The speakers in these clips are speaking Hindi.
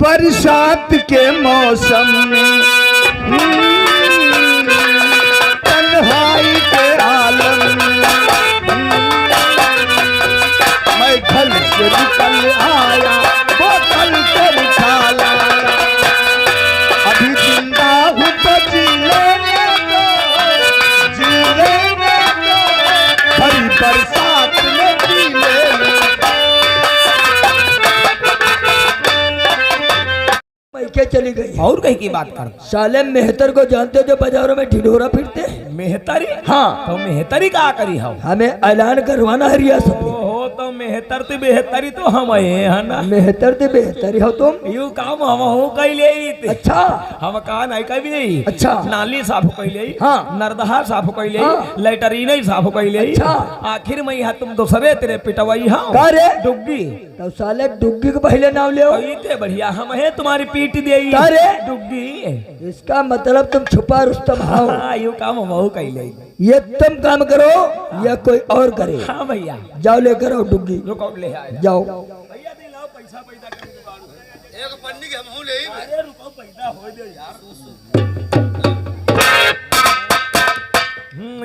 बरसात के मौसम में तन्हाई के आलम में मैं घर से निकल आया बोतल कर खा लाया। अभी जिंदा हूँ तो जी लेने दो, जी लेने दो, भरी बरसात में पी लेने। क्या चली गई और कहीं की बात कर। साले मेहतर को जानते हो जो बाजारों में ढिढोरा फिरते हैं? मेहतरी? हाँ। तो मेहतरी का करी हो? हमें ऐलान करवाना है रियासत में। ओहो, तो मेहतर तो बेहतरी तो हम है ना। मेहतर ते बेहतरी हो तुम। यू काम हम हो कैले। अच्छा हम कहा नहीं कभी। अच्छा। नाली साफ कैले, हाँ। नरदहा साफ कैले, हाँ। लेटरीन साफ कैले। अच्छा। आखिर में यहाँ तुम दूसरे तेरे पिटवाई हाँ का रे? डुग्गी। तो साले डुग्गी के पहले नाम ले। इतने बढ़िया हम है तुम्हारी पीट दे का रे? डुग्गी। इसका मतलब तुम छुपा रुस्तम हो। हाँ यू काम हम हो कैले। ये तुम काम करो या कोई और करे? हाँ भैया। जाओ लेकर आओ डुग्गी। रुको ले आए। जाओ। भैया दिलाओ पैसा पैदा कर दो। एक पन्नी के हम ले। अरे रुको पैदा हो दो यार।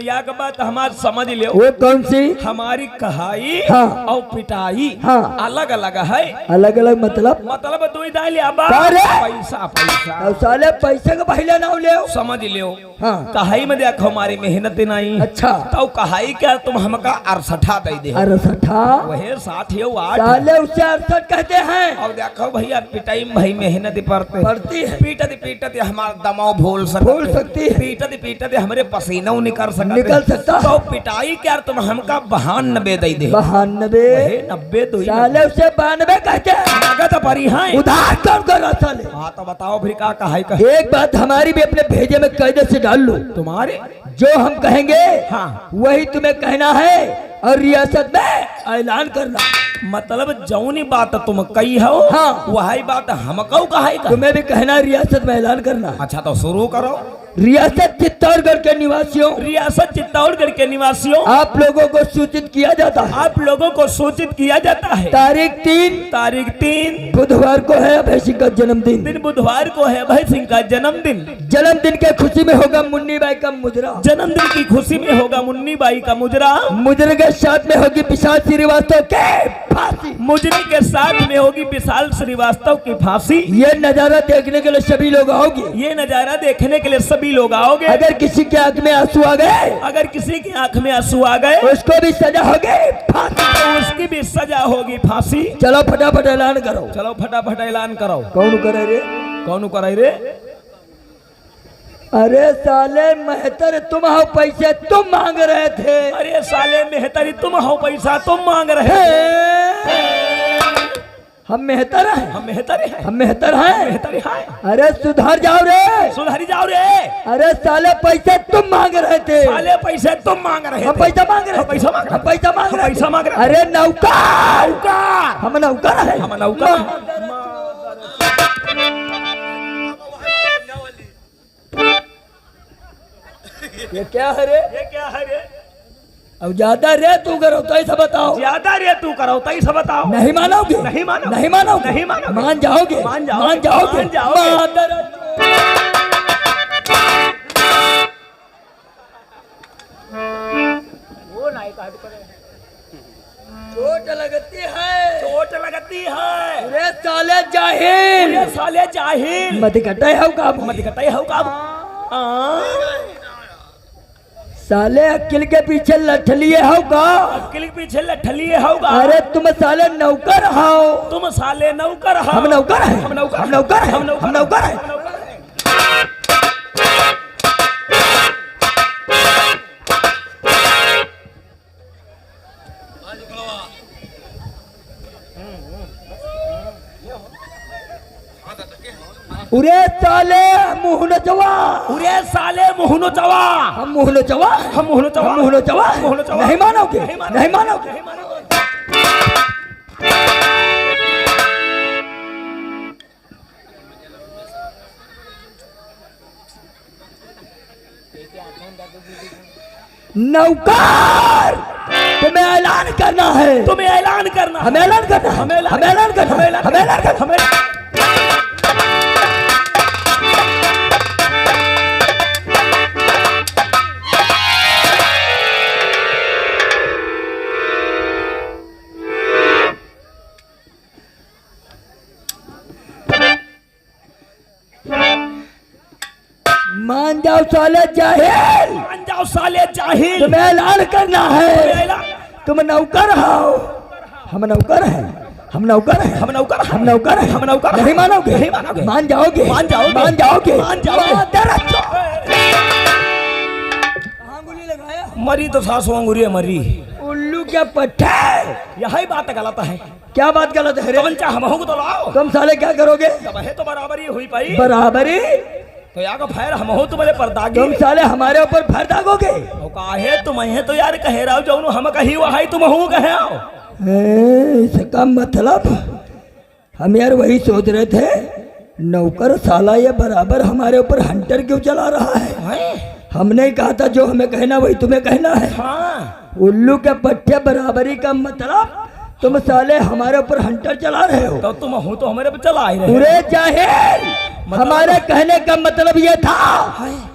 या के बात हमार समझ ले। वो कौन सी? हमारी कहाई हाँ। और पिटाई हाँ। अलग अलग है। अलग अलग मतलब? मतलब दो ही दाल अब का रे? पैसा पैसा। तो साले पैसे का पहले नाम ले। समझ लियो। हाँ। कहाई में देखो हमारी मेहनत नहीं। अच्छा। तो कहाई क्या तुम हमका 68 दे दे। 68? वही 60 है 8। साले उसे 68 कहते हैं। और देखो भैया पिटाई में भाई मेहनत पड़ती है। पीटत पीटत हमारा दमाव भूल सकती है। पीटत पीटत हमारे पसीना निकल सकता। तो पिटाई क्या तुम हमका 92 दे दे। 92? 90 दो। साले उसे 92 कहते हैं। नगद परी है। उधार कौन कर रहा साले? हाँ तो बताओ फिर का कहा है। एक बात हमारी भी अपने भेजे में कायदे से डाल लो। तुम्हारे जो हम कहेंगे हाँ। वही तुम्हें कहना है और रियासत में ऐलान करना। मतलब जौनी बात तुम कही हो हाँ। वही बात हमको कहा। तुम्हें भी कहना है रियासत में ऐलान करना। अच्छा तो शुरू करो। रियासत चित्तौड़गढ़ के निवासियों, रियासत चित्तौड़गढ़ के निवासियों, आप लोगों को सूचित किया जाता है। आप लोगों को सूचित किया जाता है। तारीख 3 बुधवार को है अभय सिंह का जन्मदिन। दिन बुधवार को है अभय सिंह का जन्मदिन। जन्मदिन के खुशी में होगा मुन्नी बाई का मुजरा। जन्मदिन की खुशी में होगा मुन्नी बाई का मुजरा। मुजरे के साथ में होगी विशाल श्रीवास्तव की फांसी। मुजरे के साथ में होगी विशाल श्रीवास्तव की फांसी। ये नजारा देखने के लिए सभी लोग आओगे। ये नजारा देखने के लिए सभी लोग आओगे। अगर किसी के आंख में आंसू आ गए, अगर किसी की आंख में आंसू आ गए, उसको भी सजा होगी फांसी। तो उसकी भी सजा होगी फांसी। चलो फटाफट ऐलान करो। चलो फटाफट ऐलान करो। कौन करे रे? कौन करे रे? अरे साले मेहतर तुम हो, पैसे तुम मांग रहे थे। अरे साले मेहतरी तुम हो, पैसा तुम मांग रहे थे। हम मेहतर हैं। हम मेहतर हैं। हम मेहतर हैं। मेहतर हैं। अरे सुधर जाओ रे। सुधरी जाओ रे। अरे साले पैसे तुम मांग रहे थे। साले पैसे तुम मांग रहे थे। हम पैसा मांग रहे। हम पैसा मांग रहे। हम पैसा मांग रहे। पैसा मांग रहे। अरे नौकर। नौकर। हम नौकर हैं। हम नौकर। ये क्या है रे? ये क्या है रे? अब ज्यादा रे तू करो तो ऐसा बताओ। ज्यादा रे तू करो तो ऐसा बताओ। नहीं मानोगे? नहीं मानोगे? नहीं मानोगे? नहीं मानोगे? मान जाओगे? मान जाओगे? मान जाओगे? मान जाओगे? वो नहीं कहा करे। चोट लगती है। चोट लगती है। अरे साले जाहिल। अरे साले जाहिल। मत कटाई हो काबू। मत कटाई हो काबू। साले अक्ल के पीछे लठलिए होगा। अक्ल के पीछे लठलिए होगा। अरे तुम साले नौकर हो। तुम साले नौकर हो। हम नौकर हैं। हम नौकर। हम नौकर हैं। हम नौकर। हम नौकर हैं। उरे साले मुँह नचवा। उरे साले मुँह नचवा। हम मुँह नचवा। हम मुँह नचवा। हम मुँह नचवा। मुँह नचवा। नहीं मानोगे? नहीं मानोगे? नहीं मानोगे? नहीं मानोगे? नौकर तुम्हें ऐलान करना है। तुम्हें ऐलान करना। हमें ऐलान करना। हमें ऐलान हमें ऐलान करना। हमें ऐलान हमें ऐलान करना। हमें मान जाओ साले जाहिल, मान जाओ साले जाहिल। तुम्हें ऐलान करना है। ऐलान- तुम नौकर हो, हम नौकर हैं, हम नौकर हैं, हम नौकर हैं, हम नौकर हैं, हम नौकर हैं। नहीं मानोगे, नहीं मानोगे। मान जाओगे, मान जाओगे, मान जाओगे, मान जाओगे। कहाँ गोली लगाया? मरी तो सासू अंगूरी मरी। उल्लू के पट्टे, यही बात गलत है। क्या बात गलत है रे? कौन चाह हमहू तो लाओ। तुम साले क्या करोगे? तब है तो बराबरी हुई पाई। बराबरी? तो यार फैर हमहू तुम्हारे परदागी। तुम साले हमारे ऊपर फर दागोगे? तो काहे तुम है तो यार कहे रहो जो हम कही वही तुम हूँ कहे आओ। इसका मतलब हम यार वही सोच रहे थे, नौकर साला ये बराबर हमारे ऊपर हंटर क्यों चला रहा है? हमने कहा था जो हमें कहना वही तुम्हें कहना है। हाँ। उल्लू के पट्टे बराबरी का मतलब तुम साले हमारे ऊपर हंटर चला रहे हो। तो तुम हूँ तो हमारे पे चला ही रहे। पूरे जाहिल, हमारे कहने का मतलब ये था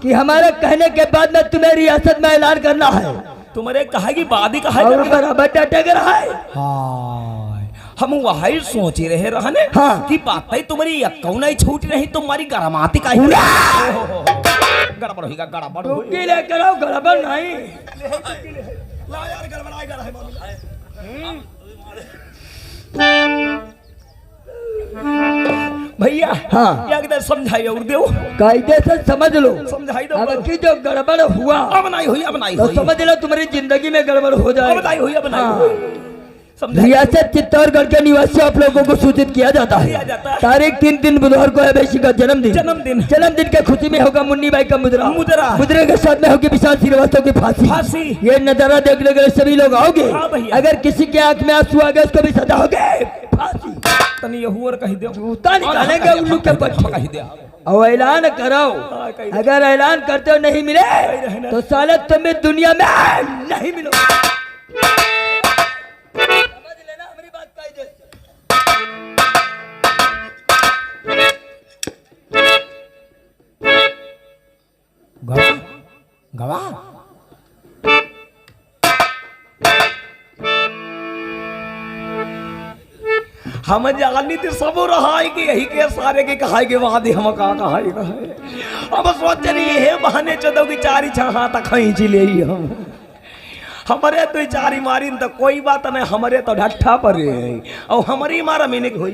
कि हमारे कहने के बाद में तुम्हें रियासत में ऐलान करना है। तुम्हारे कहा की बादी कहा और बराबर टटक रहा है। हाँ, हम वही सोच ही रहे रहने। हाँ। कि बात तुम्हारी यक्कौ नहीं छूट रही, तुम्हारी गरमाती का गड़बड़ होगा, गड़बड़ होगी। टुक्की लेकर आओ, गड़बड़ नहीं। ला यार गड़बड़ाएगा रहे मामला। भैया हाँ। या किधर समझाइए और देव कायदे से समझ लो। समझाई दो। अब की जो गड़बड़ हुआ अब नहीं हुई, अब नहीं तो हुई, समझ लो तुम्हारी जिंदगी में गड़बड़ हो अब जाए। नहीं हुई, अब नहीं हाँ। हुई। समझाइए। रियासत चित्तौड़गढ़ के निवासियों आप लोगों को सूचित किया जाता किया है। जाता है। तारीख 3 बुधवार को है वैशी का जन्मदिन। जन्मदिन के खुशी में होगा मुन्नी बाई का मुद्रा। मुद्रा। मुद्रे के साथ में होगी विशाल श्रीवास्तव की फांसी। फांसी। ये नजारा देखने के लिए सभी लोग आओगे। हाँ भैया। अगर किसी के आंख में आंसू आ गए उसको भी सजा होगी फांसी। तनी यहू और कही दो। जूता निकालेंगे उल्लू के पट्टे। कही दे। और ऐलान करो, अगर ऐलान करते हो नहीं मिले तो साले तुम्हें दुनिया में नहीं मिलोगे। समझ लेना हमारी बात कायदे से। गवाह हम जानी थी सब रहा है कि यही के सारे के कहाई के बाद हम का कहाई हम सोच रही है बहाने चौदह की चारी छहा तक खींच ले हम हमारे तो चारी मारी तो कोई बात नहीं, हमारे तो ढट्ठा पर और हमारी मारा मीने की हुई।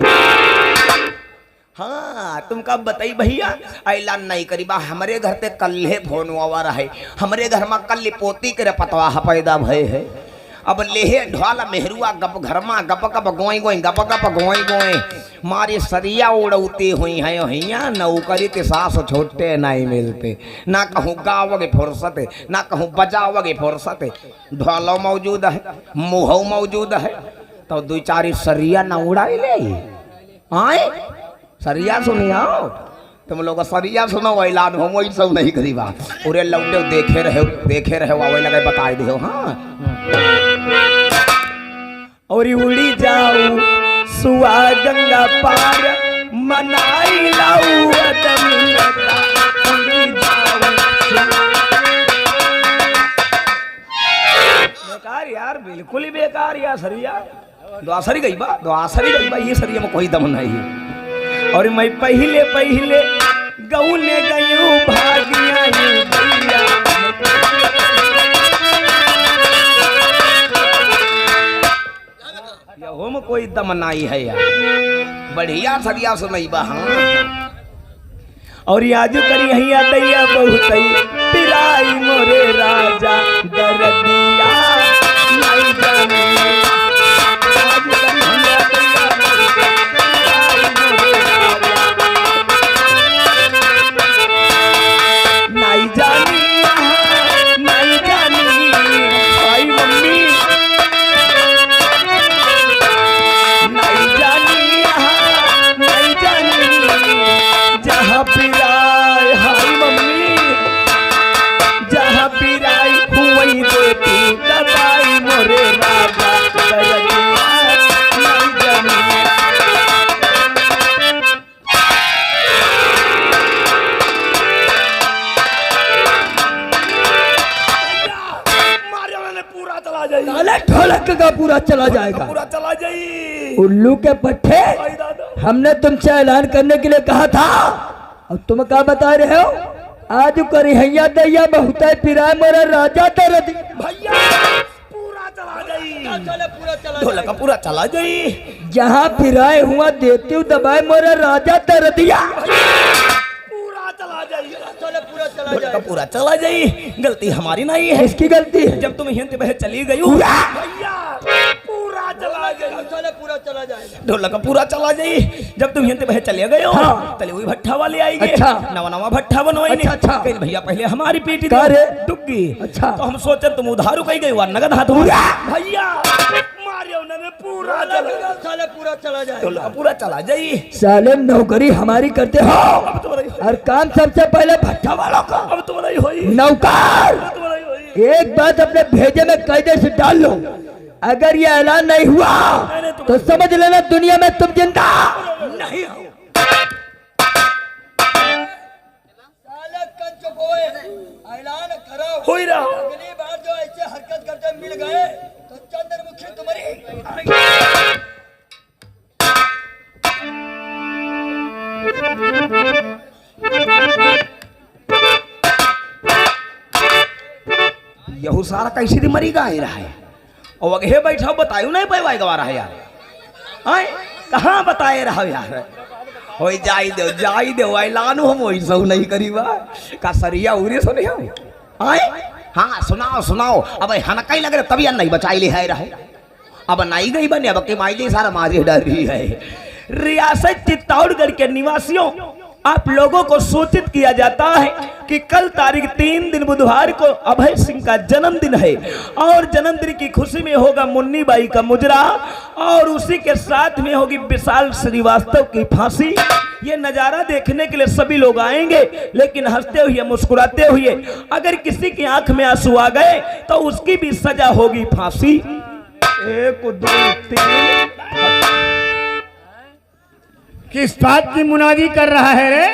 हाँ तुम कब बताई भैया ऐलान नहीं करी बा, हमारे घर पे कल्ले फोन हुआ रहा है, हमारे घर में कल पोती के पतवा पैदा भय है। अब लेहे ढोला मेहरुआ गप घर में गप गप गोई गोई गप गप गोई गोई मारी सरिया उड़ौती हुई है हिया नौकरी के सास छोटे नहीं मिलते, ना कहूँ गावगे फुर्सत है ना कहूँ बजावगे फुर्सत है। ढोलो मौजूद है, मुहौ मौजूद है, तो दो चार सरिया ना उड़ाई ले आए। सरिया सुनिया तुम लोग सरिया सुनो ऐलान हो वही सब नहीं करी बात पूरे लौटे देखे रहे वही लगे बताए दे। हाँ और उड़ी जाऊ सुआ गंगा पार मनाई लाऊ बेकार यार, बिल्कुल ही बेकार यार। सरिया द्वासरी गई बा ये सरिया में कोई दम नहीं है। और मैं पहले गौने गयू भागिया भैया यहो में कोई दम नहीं है यार, बढ़िया सरिया सुनई बा। हाँ और याजू करी हैया दैया बहुत पिराई मोरे राजा दरदिया नहीं जाने ढोलक का पूरा चला जाएगा, पूरा चला जाए। उल्लू के पट्टे हमने तुमसे ऐलान करने के लिए कहा था और तुम क्या बता रहे हो? आज करी हैया दैया बहुत पिराए मोरा राजा दर्द भैया पूरा चला जाई, पूरा चला ढोलक का पूरा चला जाई। जहाँ पिराए हुआ देती हूँ दबाए मोरा राजा दर्दिया पूरा चला जाई, ढोलक का पूरा चला जाई। गलती हमारी नहीं है। इसकी गलती है। जब तुम हिंद बह चली गई भैया पूरा चला जाई, पूरा चला जाएगा। ढोलक का पूरा चला जाई। जब तुम हिंद बह चले गए हो तले वही भट्ठा वाले आएंगे। अच्छा। नवा नवा भट्ठा बनवाई। अच्छा। कहीं भैया पहले हमारी पीटी डुग्गी। अच्छा। तो हम सोचे तुम उधारू कहीं गई नगद हाथ भैया मारे उन्होंने पूरा चला जाए, ढोलक का पूरा चला जाई। साले नौकरी हमारी करते हो अब तुम्हारी और काम सबसे पहले भट्ठा वालों का। अब तुम्हारी होई, नौकर तुम्हारी होई। एक बात अपने भेजे में कायदे से डाल लो, अगर ये ऐलान नहीं हुआ तो समझ लेना दुनिया में तुम जिंदा नहीं हो। ऐलान करो हो ही रहा। अगली बार जो ऐसे हरकत करते मिल गए तो चंद्रमुखी तुम्हारी यहू सारा कैसे मरी गा रहा है और अगे बैठा बतायू नहीं पैवाई गवा रहा है यार। आए कहाँ बताए रहा यार। हो जाई दे ऐलान हम वही सब नहीं करीबा का सरिया उरे सुने हो। आए हाँ सुनाओ सुनाओ। अब हनका ही लग रहा तभी नहीं बचाई ले है रहे। अब नहीं गई बने अब के माइले सारा मारे डर रही है। रियासत चित्तौड़गढ़ के निवासियों आप लोगों को सूचित किया जाता है कि कल तारीख 3 दिन बुधवार को अभय सिंह का जन्मदिन है और जन्मदिन की खुशी में होगा मुन्नी बाई का मुजरा और उसी के साथ में होगी विशाल श्रीवास्तव की फांसी। ये नजारा देखने के लिए सभी लोग आएंगे लेकिन हंसते हुए मुस्कुराते हुए। अगर किसी की आंख में आंसू आ गए तो उसकी भी सजा होगी फांसी। 1 2 3 किस बात की मुनादी कर रहा है रे?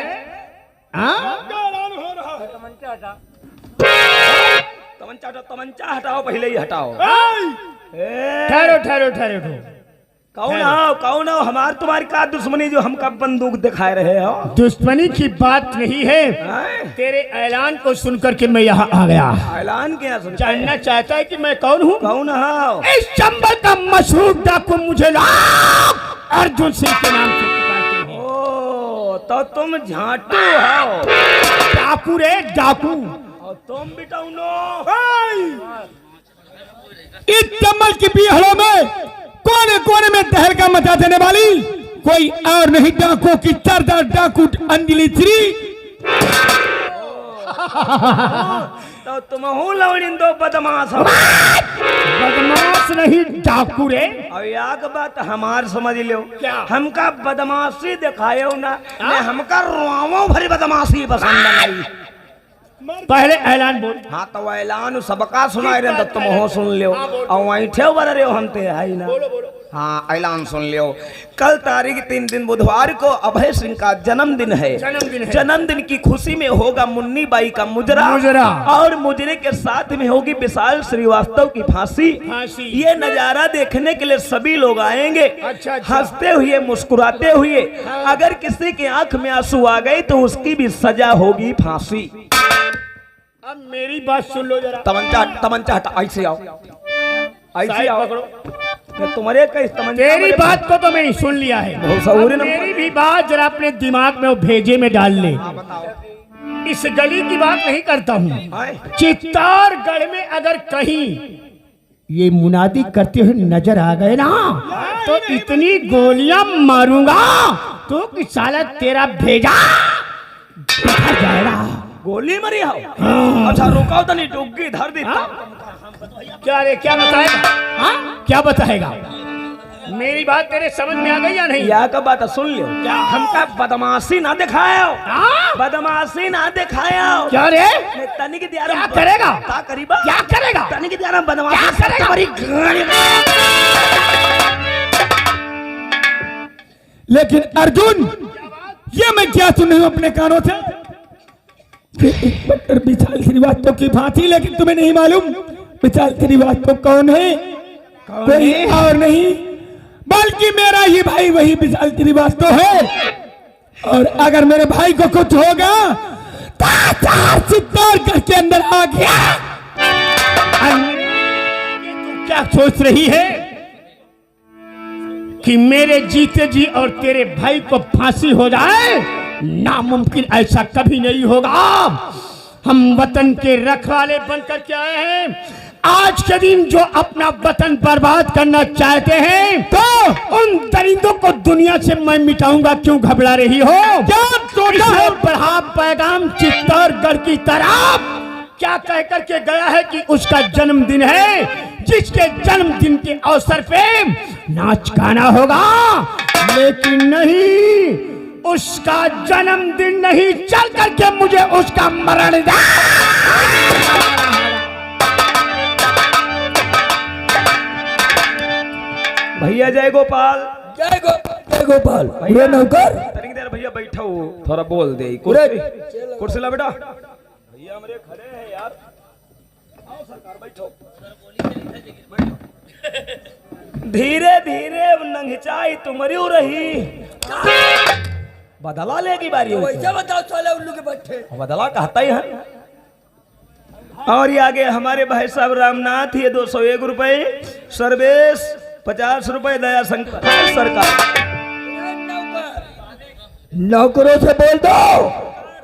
तमंचा हटाओ पहले ही हटाओ। ठहरो ठहरो ठहरो। कौन हो हमार तुम्हारी का दुश्मनी जो हमका बंदूक दिखा रहे हो? दुश्मनी की बात नहीं है। तेरे ऐलान को सुनकर के मैं यहाँ आ गया। ऐलान क्या सुन? जानना चाहता है कि मैं कौन हूँ? कौन हो? इस चंबल का मशहूर डाकू मुझे अर्जुन सिंह के नाम से पुकारते हैं। ओ तो तुम झाटू हो? डाकू रे डाकू। और तुम बिटाउनो? इस चंबल की पीहड़ों में कोने कोने में तहलका मचा देने वाली कोई और नहीं डाकू की सरदार डाकू अंजलि श्री। तो तुम हो लवड़िंदो बदमाश हो? बदमाश नहीं डाकू रे। और याक बात हमार समझ लो क्या? हमका बदमाशी दिखायो ना हमका रुआवों भरी बदमाशी पसंद नहीं। पहले ऐलान बोल। हाँ तो ऐलान सबका सुनाई रहे तो तुम हो सुन लियो और वहीं ठे बर रहे हो हम ते है ना। हाँ ऐलान सुन लियो। कल तारीख 3 दिन बुधवार को अभय सिंह का जन्मदिन है। जन्मदिन की खुशी में होगा मुन्नी बाई का मुजरा और मुजरे के साथ में होगी विशाल श्रीवास्तव की फांसी। ये नजारा देखने के लिए सभी लोग आएंगे हंसते हुए मुस्कुराते हुए। अगर किसी की आंख में आंसू आ गए तो उसकी भी सजा होगी फांसी। अब मेरी बात सुन लो जरा। तमंचा हटा। ऐसे आओ ऐसे आओ। तुम्हारे तेरी बात को तो मैंने सुन लिया है। मेरी भी बात जरा अपने दिमाग में भेजे में डाल ले। इस गली की बात नहीं करता हूँ। चित्तौड़गढ़ में अगर कहीं ये मुनादी करते हुए नजर आ गए ना तो इतनी गोलियां मारूंगा तो कि साला तेरा भेजा बिखर जाएगा। गोली मरी हो? अच्छा रुकाओ तो नहीं डुग्गी धर दी। क्या रे क्या बताएगा? क्या बताएगा? मेरी बात तेरे समझ में आ गई या नहीं? या का बात सुन लियो। क्या हमका बदमाशी ना दिखाया? बदमाशी ना दिखाया। क्या रे? तनिक दिया क्या करेगा? क्या करीबा? क्या करेगा? तनिक दिया बदमाशी क्या करेगा? लेकिन अर्जुन ये मैं क्या सुन रही हूँ अपने कानों से? विशाल श्रीवास्तव की फांसी। लेकिन तुम्हें नहीं मालूम विशाल श्रीवास्तव कौन है? कोई और नहीं बल्कि मेरा ही भाई वही विशाल श्रीवास्तव है। और अगर मेरे भाई को कुछ होगा चित्तौड़गढ़ के अंदर आ गया। ये तू क्या सोच रही है कि मेरे जीते जी और तेरे भाई को फांसी हो जाए? नामुमकिन, ऐसा कभी नहीं होगा। हम वतन के रखवाले बनकर के आए हैं। आज के दिन जो अपना वतन बर्बाद करना चाहते हैं, तो उन दरिंदों को दुनिया से मैं मिटाऊंगा। क्यों घबरा रही हो? क्या बढ़ा पैगाम चित्तौड़गढ़ की तरफ क्या कह करके गया है कि उसका जन्मदिन है, जिसके जन्मदिन के अवसर पे नाच गाना होगा। लेकिन नहीं, उसका जन्मदिन नहीं, चल करके मुझे उसका मरण दे। भैया जय गोपाल। जय गोपाल। पूरे नौकर तनिक देर भैया बैठो, थोड़ा बोल दे। कुर्सी ला बेटा। भैया हमारे खड़े हैं यार। आओ सरकार बैठो। धीरे धीरे नंगचाई तुम्हारी रही, बदला लेगी बारी। वैसे बताओ साले उल्लू के बच्चे। बदला कहता ही है। और ये आगे हमारे भाई साहब रामनाथ, ये 201 रुपए, सर्वेश 50 रुपए, दया शंकर सरकार। नौकरों से बोल दो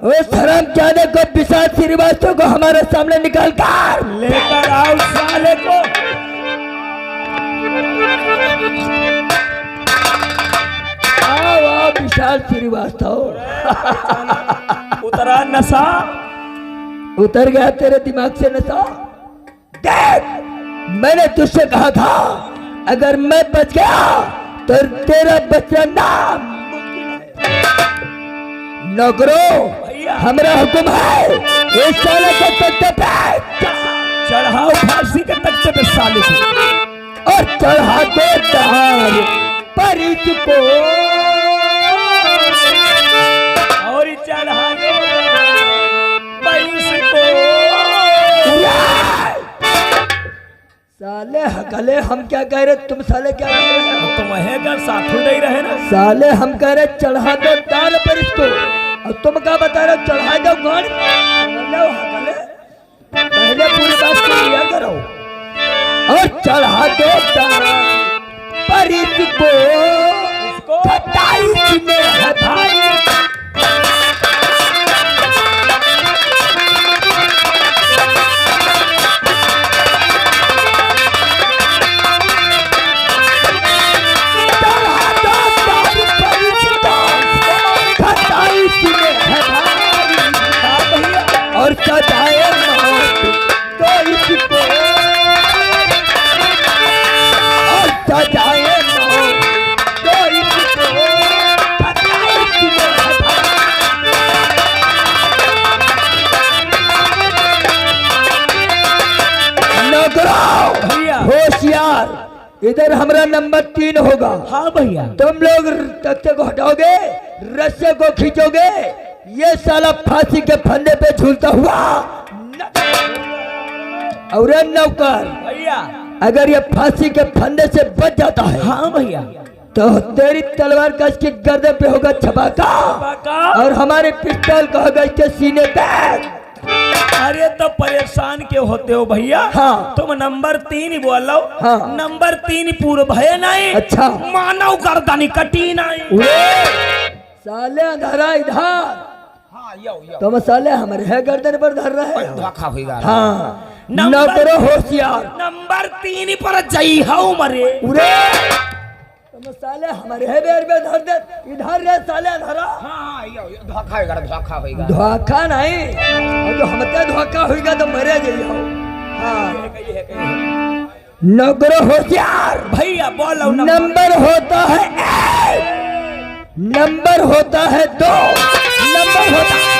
उस हरामजादे को, विशाल श्रीवास्तव को हमारे सामने निकाल कर लेकर आओ साले को। आओ विशाल श्रीवास्तव। उतरा नशा? उतर गया तेरे दिमाग से नशा? देख, मैंने तुझसे कहा था अगर मैं बच गया तो तेरा बचना नाम। नौकरों, हमारा हुक्म है इस साले को तख्ते पे चढ़ाओ, फांसी के तख्ते पे साले को, और चढ़ा दो तार पर इसको, और चढ़ा दो इसको। साले हकले, हम क्या कह रहे, तुम साले क्या कह रहे हो? तुम है साथ नहीं रहे ना। साले हम कह रहे चढ़ा दो तार पर इसको, और तुम क्या बता रहे हो चढ़ा दो गौर? हकले, पहले पूरी बात को लिया करो। और चढ़ा दो तार पर इसको, 27 में है भाई। और सजाए मौत तो इसको, और सजाए मौत तो इसको, नौकरों भैया, होशियार, इधर हमारा नंबर 3 होगा। हाँ भैया। तुम लोग तख्ते को हटाओगे, रस्से को खींचोगे, ये साला फांसी के फंदे पे झूलता हुआ। और नौकर भैया, अगर ये फांसी के फंदे से बच जाता है, हाँ भैया, तो तेरी तलवार का इसके गर्दन पे होगा छबाका, और हमारे पिस्तौल का होगा इसके सीने पे। अरे तो परेशान क्यों होते हो भैया? हाँ। तुम नंबर 3 बोलो। हाँ। नंबर 3 पूर्व भय नहीं। अच्छा। मानव गर्दनी कटी नहीं। साले अंधारा इधर। हाँ, यो। तुम साले हमारे है गर्दन पर धर रहे हो। धोखा होगा। हाँ, नौकरो होशियार, नंबर 3 पर जई हो मरे। तुम साले हमारे है बेर में धर दे, इधर रे साले अंधारा। हाँ, यो धोखा होगा। धोखा नहीं, और जो हमते धोखा होगा तो मरे जाइए। हाँ, नौकरो होशियार भैया बोलो। नंबर होता है 1, नंबर होता है 2, नंबर होता है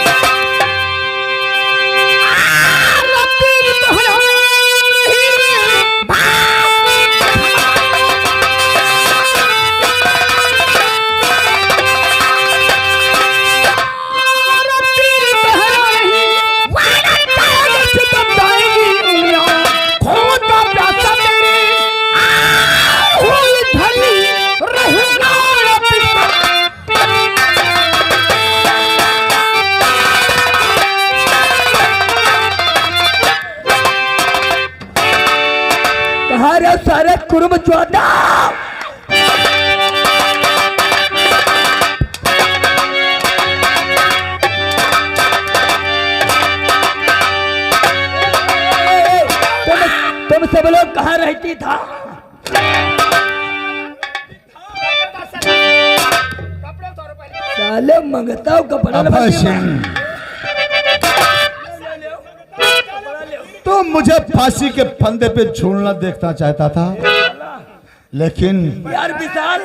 कुरुम चौथा। तुम सब लोग कहाँ रहती था? साले मंगता हूँ कपड़ा तो मुझे फांसी के फंदे पे झूलना देखना चाहता था, लेकिन यार विशाल,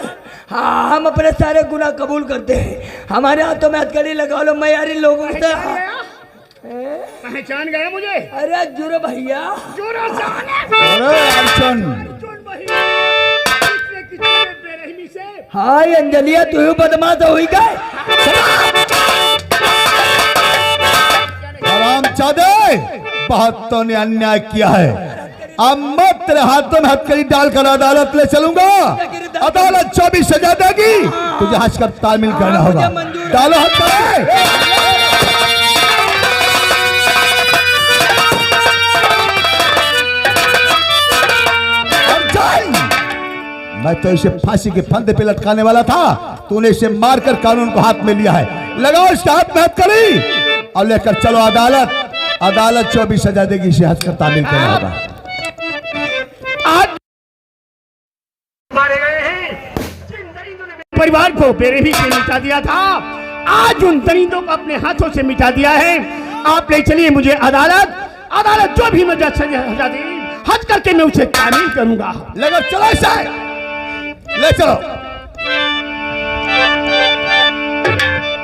हाँ हम अपने सारे गुनाह कबूल करते हैं। हमारे हाथों में हथकड़ी लगा लो। मैं यार इन लोगों से पहचान गया मुझे? अरे जुरो भैया, अरे अर्चन, हाँ अंजलिया तू ही बदमाश हुई गए। हरामजादे, बहुत तो ने अन्याय किया है। अब मैं तेरे हाथों में हथकड़ी डालकर अदालत ले चलूंगा। अदालत 24 सजा देगी, तुझे हंस कर तालमेल करना होगा। डालो हथकड़ी। मैं तो इसे फांसी के फंदे पे लटकाने वाला था, तूने इसे मारकर कानून को हाथ में लिया है। लगाओ इसके हाथ में हथकड़ी और लेकर चलो अदालत। अदालत 24 सजा देगी, इसे हंस कर तामील करना होगा। आज मारे गए हैं, परिवार को बेरहमी से मिटा दिया था, आज उन दरिंदों को अपने हाथों से मिटा दिया है। आप ले चलिए मुझे अदालत। अदालत जो भी मुझे सजा दे, हज करके मैं उसे तामील करूंगा। लेकर चलो इसे, ले चलो।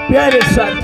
प्यारे साथ